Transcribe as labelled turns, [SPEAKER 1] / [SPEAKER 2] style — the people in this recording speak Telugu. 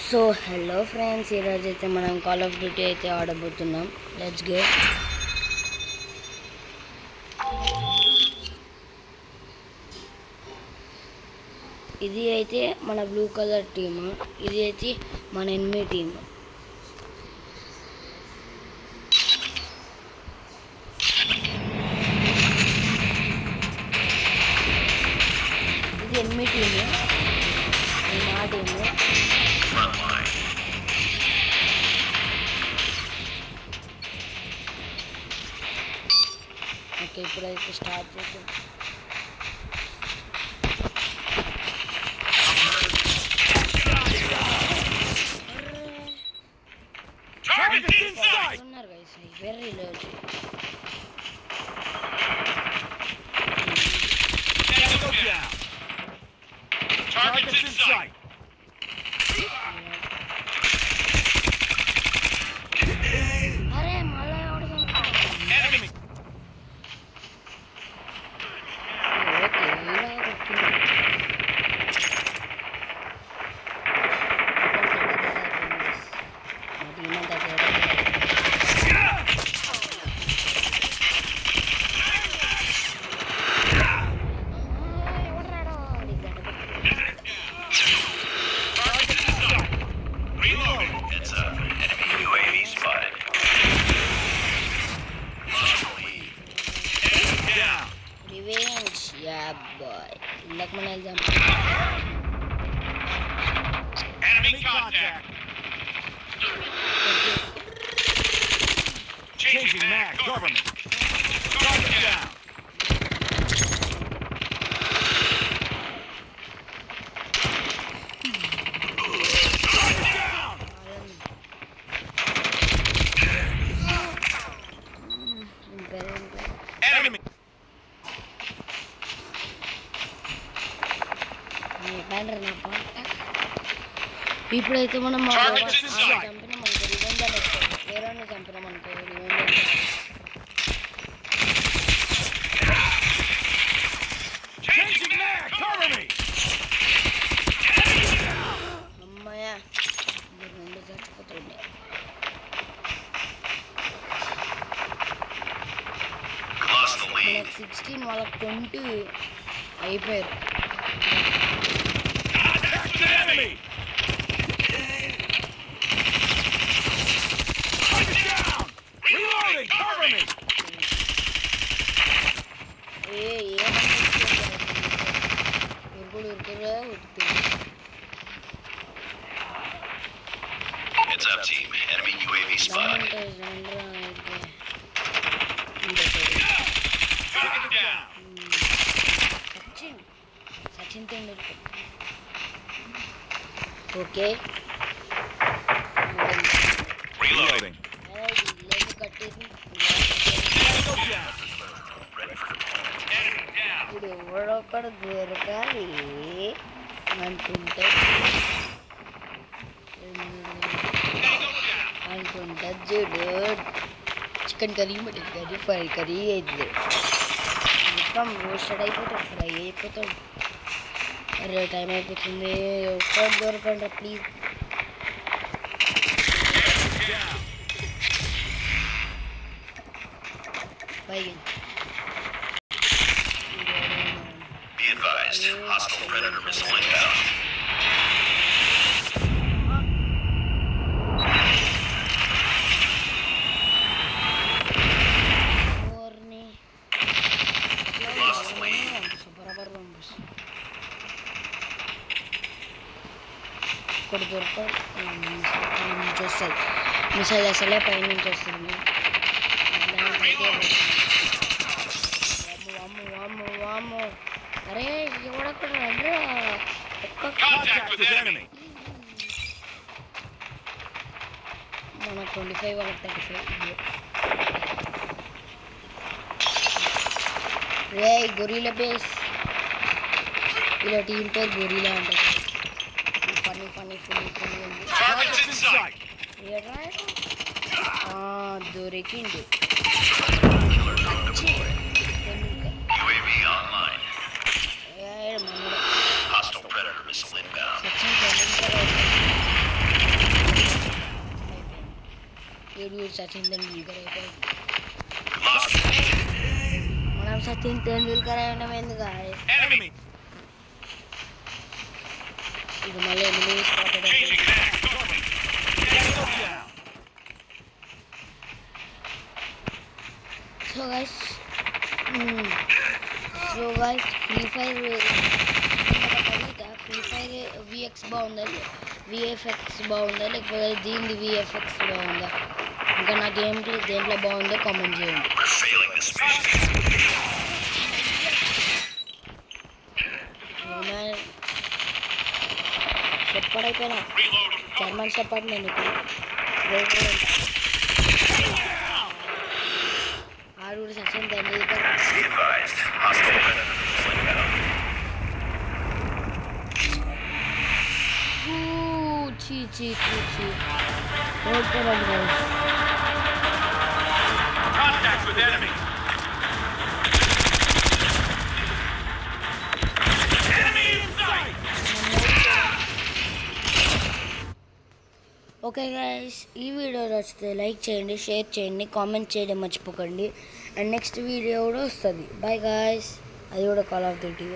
[SPEAKER 1] సో హలో ఫ్రెండ్స్, ఈరోజు అయితే మనం కాల్ ఆఫ్ డ్యూటీ అయితే ఆడబోతున్నాం. Let's go. ఇది అయితే మన బ్లూ కలర్ టీమ్, ఇది అయితే మన ఎనిమి టీమ్. ఇది ఎనిమి టీమ్, మా టీము. ఓకే, ఇప్పుడైతే స్టార్ట్ చేద్దాం. ఉన్నారు guys, very low.
[SPEAKER 2] Targets in sight.
[SPEAKER 1] అరే మళ్ళా ఎవడు
[SPEAKER 2] Enemy.
[SPEAKER 1] ఓకే, ఇలా కొట్టింది.
[SPEAKER 2] Reloading. Heads up. Enemy UAV spotted. Lost the lead. Enemy down.
[SPEAKER 1] Revenge, ya boy. ఇందాక మన వెళ్దాం.
[SPEAKER 2] Enemy contact. Changing mag. Government. Target down. Enemy.
[SPEAKER 1] ఇప్పుడైతే మనం
[SPEAKER 2] Targets in sight.
[SPEAKER 1] చంపినాం అనుకో, రివెంజ్ అని వస్తుంది. వేరే చంపినాం అనుకో, revenge.
[SPEAKER 2] Changing mag. Cover me.
[SPEAKER 1] అమ్మాయ రెండు చచ్చిపోతుండే.
[SPEAKER 2] Lost the lead.
[SPEAKER 1] మనకు 16, వాళ్ళకి 20 అయిపోయారు.
[SPEAKER 2] Contact with enemy. Target down. Reloading. Cover me. Heads up, team. Enemy UAV spotted. Target down.
[SPEAKER 1] Sachin Tendulkar. Okay,
[SPEAKER 2] Reloading.
[SPEAKER 1] కట్టేసి
[SPEAKER 2] Go down. Enemy down.
[SPEAKER 1] ఇప్పుడు ఎవడొక్కడు దొరకాలి అంటుంటే చూడు, chicken curry, mutton curry, fry curry అయితే మొత్తం రోస్టెడ్ అయిపోతాడు, ఫ్రై అయిపోతాడు. అరే టైం అయిపోతుంది, ఒక్కడు దొరకండి please. Bye.
[SPEAKER 2] Be advised. Hostile Predator missile inbound. Lost the lead.
[SPEAKER 1] ఇక్కడ దొరక నుంచి వస్తుంది మిసైల్, అసలే పైనుంచి వస్తుంది. వాము అరే ఎవడక్కడ రండిరా.
[SPEAKER 2] Contact with enemy.
[SPEAKER 1] మన 25, వాళ్ళకి 35. రే గొరిలా బేస్, ఇలా టీం పేరు గొరిలా అంటారు. ఫన్నీ ఫన్నీ ఫుల్ ఫుల్ ఉంది.
[SPEAKER 2] Targets in sight.
[SPEAKER 1] దొరికింది.
[SPEAKER 2] UAV online. Hostile Predator missile inbound.
[SPEAKER 1] Sachin Tendulkar కూడా సచిన్ టెండూల్కర్ అయిపోయింది.
[SPEAKER 2] Lost the lead.
[SPEAKER 1] మనం సచిన్ టెండూల్కర్ అయినాం ఎందుకు
[SPEAKER 3] Enemy.
[SPEAKER 1] ఇది మళ్ళీ ఎనిమిది
[SPEAKER 3] Changing back. Copy. Down.
[SPEAKER 1] So guys free fire vx బాగుందా విఎఫ్ఎక్స్ బాగుందా లేకపోతే దీని విఎఫ్ఎక్స్ బాగుందా ఇంకా నా గేమ్ ప్లే దేంట్లో బాగుందో కామెంట్ చేయండి.
[SPEAKER 2] We're failing this mission.
[SPEAKER 1] చెప్పాడు అయిపోయినా
[SPEAKER 3] Reloading.
[SPEAKER 1] జర్మన్ చెప్పాడు నేను ఇప్పుడు ఆడు Sachin Tendulkar.
[SPEAKER 2] Be advised. Hostile predator missile inbound.
[SPEAKER 1] చీ ఓడిపోయాడు guys.
[SPEAKER 3] Contact with enemy. Enemy in sight.
[SPEAKER 1] Okay guys ఈ వీడియో నచ్చితే లైక్ చేయండి, షేర్ చేయండి, కామెంట్ చేయడం మర్చిపోకండి. అండ్ నెక్స్ట్ వీడియో కూడా వస్తుంది. Bye guys. అది కూడా కాల్ ఆఫ్ డ్యూటీ.